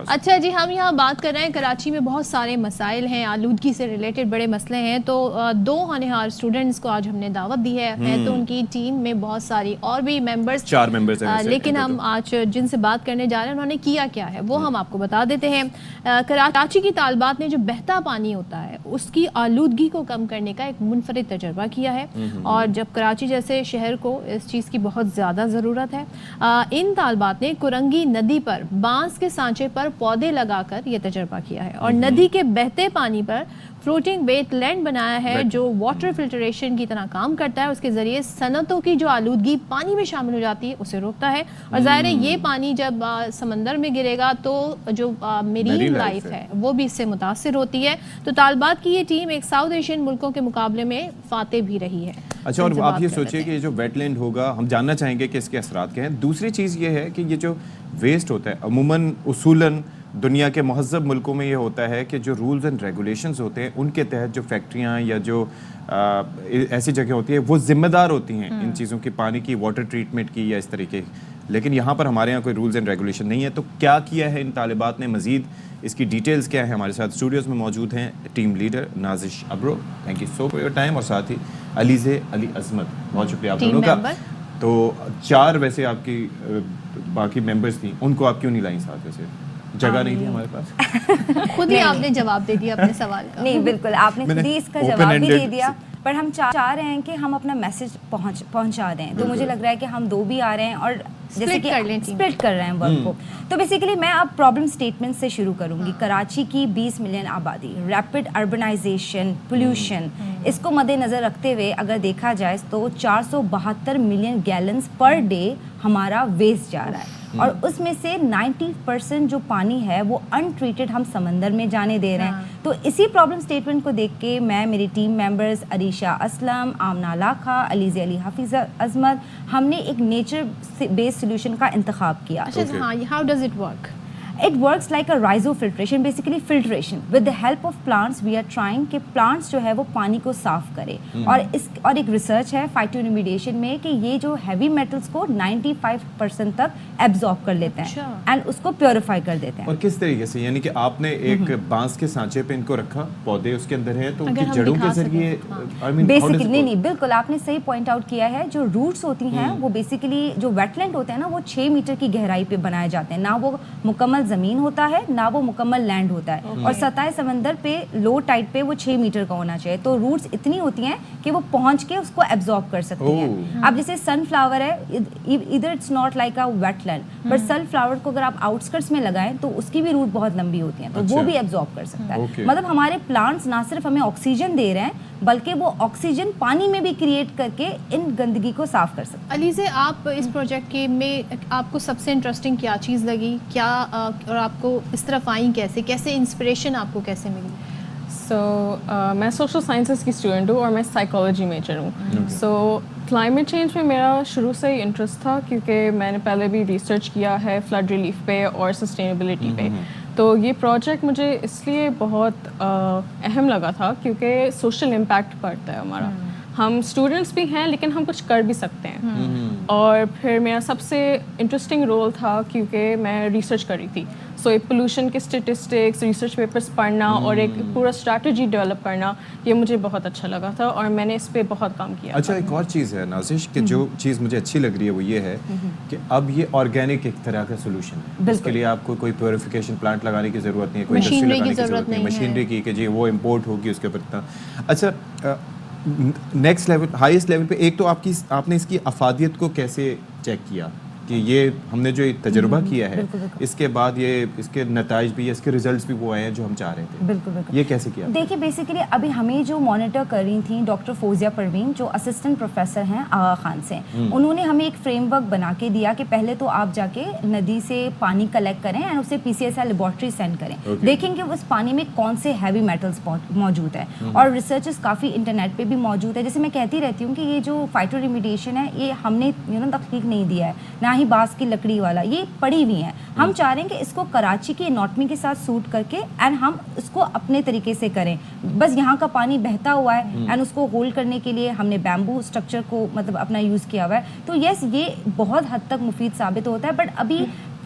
اچھا جی، ہم یہاں بات کر رہے ہیں کراچی میں بہت سارے مسائل ہیں، آلودگی سے ریلیٹڈ بڑے مسئلے ہیں، تو 2 ہونہار اسٹوڈنٹس کو آج ہم نے دعوت دی ہے تو ان کی ٹیم میں بہت ساری اور بھی ممبرس 4 ممبرس ہیں، لیکن ہم آج جن سے بات کرنے جا رہے ہیں انہوں نے کیا کیا ہے وہ ہم آپ کو بتا دیتے ہیں۔ کراچی کی طالبات نے جو بہتا پانی ہوتا ہے اس کی آلودگی کو کم کرنے کا ایک منفرد تجربہ کیا ہے، اور جب کراچی جیسے شہر کو اس چیز کی بہت زیادہ ضرورت ہے، ان طالبات نے کرنگی ندی پر بانس کے سانچے پر پودے لگا کر یہ تجربہ کیا ہے، اور ندی کے بہتے پانی پر فلوٹنگ ویٹ لینڈ بنایا ہے جو واٹر فلٹریشن کی طرح کام کرتا ہے۔ اس کے ذریعے صنعتوں کی جو آلودگی پانی میں شامل ہو جاتی ہے اسے روکتا ہے، اور ظاہر ہے یہ پانی جب سمندر میں گرے گا تو جو میرین لائف ہے وہ بھی اس سے متاثر ہوتی ہے۔ تو طالبات کی یہ ٹیم ایک ساؤتھ ایشین ملکوں کے مقابلے میں فاتح بھی رہی ہے۔ اچھا، اور آپ یہ سوچیں کہ یہ جو ویٹ لینڈ ہوگا، ہم جاننا چاہیں گے کہ اس کے اثرات کیا ہیں۔ دوسری چیز یہ ہے کہ یہ جو ویسٹ ہوتا ہے عموماً اصولاً دنیا کے مہذب ملکوں میں یہ ہوتا ہے کہ جو رولز اینڈ ریگولیشنز ہوتے ہیں ان کے تحت جو فیکٹریاں یا جو ایسی جگہ ہوتی ہے وہ ذمہ دار ہوتی ہیں ان چیزوں کی، پانی کی، واٹر ٹریٹمنٹ کی یا اس طریقے، لیکن یہاں پر ہمارے یہاں کوئی رولز اینڈ ریگولیشن نہیں ہے۔ تو کیا کیا ہے ان طالبات نے مزید، اس کی ڈیٹیلز کیا ہے؟ ہمارے ساتھ اسٹوڈیوز میں موجود ہیں team leader Nazish Abro, thank you so for your time, اور ساتھ ہی علیزہ علی عظمت، بہت شکریہ آپ دونوں کا۔ تو 4 ویسے آپ کی باقی ممبرس تھیں، ان کو آپ کیوں نہیں لائیں ساتھ؟ ویسے جگہ نہیں تھی ہمارے پاس، خود ہی آپ نے جواب دے دیا اپنے سوال کا۔ نہیں بالکل، آپ نے خود ہی اس کا جواب بھی دے دیا، پر ہم چاہ رہے ہیں کہ ہم اپنا میسج پہنچا دیں، تو مجھے لگ رہا ہے کہ ہم 2 بھی آ رہے ہیں اور جیسے کہ اسپلٹ کر رہے ہیں ورک کو۔ تو بیسیکلی میں اب پرابلم سٹیٹمنٹ سے شروع کروں گی۔ کراچی کی 20 ملین آبادی، ریپڈ اربنائزیشن، پولیوشن، اس کو مد نظر رکھتے ہوئے اگر دیکھا جائے تو 472 ملین گیلنز پر ڈے ہمارا ویسٹ جا رہا ہے، اور اس میں سے 90% جو پانی ہے وہ ان ٹریٹڈ ہم سمندر میں جانے دے رہے ہیں۔ تو اسی پرابلم سٹیٹمنٹ کو دیکھ کے میں، میری ٹیم ممبرز عریشہ اسلم، آمنہ لاکھا، علیزہ علی حفیظہ عظمت، ہم نے ایک نیچر بیسڈ سولوشن کا انتخاب کیا۔ How does it work? It works like a rhizofiltration, basically filtration. With the help of plants, we are trying کہ plants جو ہے وہ پانی کو صاف کرے، اور ایک ریسرچ ہے فائٹو ریمیڈیشن میں کہ یہ جو ہیوی میٹلز کو 95% تک ایبزارب کر لیتے ہیں اینڈ اس کو پیوریفائی کر دیتے ہیں۔ اور کس طریقے سے؟ یعنی کہ آپ نے ایک بانس کے سانچے پہ ان کو رکھا، پودے اس کے اندر ہیں، تو ان کی جڑوں کے ذریعے بیسیکلی نہیں بالکل آپ نے صحیح پوائنٹ آؤٹ کیا ہے۔ جو روٹس ہوتی ہیں وہ بیسیکلی جو ویٹ لینڈ ہوتے ہیں نا وہ 6 میٹر کی گہرائی پہ بنائے جاتے ہیں، نہ وہ مکمل زمین ہوتا ہے نہ وہ مکمل لینڈ ہوتا ہے، اور سطح سمندر پہ لو ٹائڈ پہ وہ 6 میٹر کا ہونا چاہیے۔ تو روٹس اتنی ہوتی ہیں کہ وہ پہنچ کے اس کو ایبزارب کر سکتی ہیں۔ اب جیسے سن فلاور ہے، ادھر it's not like a wetland, but sunflower کو اگر آپ آؤٹسکرٹس میں لگائیں تو اس کی بھی روٹ بہت لمبی ہوتی ہیں، تو وہ بھی ایبزارب کر سکتا ہے۔ مطلب ہمارے پلانٹس نہ صرف ہمیں آکسیجن دے رہے ہیں بلکہ وہ آکسیجن پانی میں بھی کریٹ کر کے ان گندگی کو صاف کر سکتے ہیں۔ علیزہ، آپ اس پروجیکٹ کے میں آپ کو سب سے انٹرسٹنگ کیا چیز لگی، کیا اور آپ کو اس طرف آئیں کیسے انسپریشن آپ کو کیسے ملی؟ میں سوشل سائنسز کی اسٹوڈنٹ ہوں اور میں سائیکالوجی میجر ہوں۔ سو کلائمیٹ چینج میں میرا شروع سے ہی انٹرسٹ تھا، کیونکہ میں نے پہلے بھی ریسرچ کیا ہے فلڈ ریلیف پہ اور سسٹینیبلٹی پہ۔ تو یہ پروجیکٹ مجھے اس لیے بہت اہم لگا تھا کیونکہ سوشل امپیکٹ پڑتا ہے ہمارا، ہم اسٹوڈنٹس بھی ہیں لیکن ہم کچھ کر بھی سکتے ہیں۔ اور پھر میرا سب سے انٹرسٹنگ رول تھا کیونکہ میں ریسرچ کر رہی تھی، سو ایک پولوشن کے اسٹیٹسٹکس، ریسرچ پیپرس پڑھنا اور ایک پورا اسٹریٹجی ڈیولپ کرنا، یہ مجھے بہت اچھا لگا تھا اور میں نے اس پہ بہت کام کیا۔ اچھا، ایک اور چیز ہے نازش کہ جو چیز مجھے اچھی لگ رہی ہے وہ یہ ہے کہ اب یہ آرگینک ایک طرح کا سولوشن ہے، اس کے لیے آپ کو کوئی پیوریفیکیشن پلانٹ لگانے کی ضرورت نہیں ہے، کوئی انڈسٹری لگانے کی ضرورت نہیں ہے، مشینری کی کہ جی وہ امپورٹ ہوگی اس کے اوپر۔ اچھا، نیکسٹ لیول، ہائیسٹ لیول پہ ایک تو آپ نے اس کی افادیت کو کیسے چیک کیا کہ یہ ہم نے جو تجربہ کیا ہے اس کے بعد یہ اس کے نتائج بھی، اس کے ریزلٹس بھی وہ آئے ہیں جو ہم چاہ رہے تھے؟ بالکل یہ کیسے کیا؟ دیکھیے بیسیکلی ابھی ہمیں جو مانیٹر کر رہی تھیں ڈاکٹر فوزیہ پروین جو اسسٹنٹ پروفیسر ہیں آغا خان سے، انہوں نے ہمیں ایک فریم ورک بنا کے دیا کہ پہلے تو آپ جا کے ندی سے پانی کلیکٹ کریں اینڈ اسے PCSI لیبارٹری سینڈ کریں، دیکھیں کہ اس پانی میں کون سے ہیوی میٹلس موجود ہیں، اور ریسرچز کافی انٹرنیٹ پہ بھی موجود ہے۔ جیسے میں کہتی رہتی ہوں کہ یہ جو فائٹو ریمیڈیشن ہے یہ ہم نے تخلیق نہیں دیا ہے، نہ ہی بانس کی لکڑی والا، یہ پڑی ہوئی ہیں۔ ہم چاہ رہے ہیں کہ اس کو کراچی کی اناٹمی کے ساتھ سوٹ کر کے اینڈ ہم اس کو اپنے طریقے سے کریں۔ بس یہاں کا پانی بہتا ہوا ہے اینڈ اس کو ہولڈ کرنے کے لیے ہم نے بیمبو اسٹرکچر کو مطلب اپنا یوز کیا ہوا ہے۔ تو یس، یہ بہت حد تک مفید ثابت ہوتا ہے، بٹ ابھی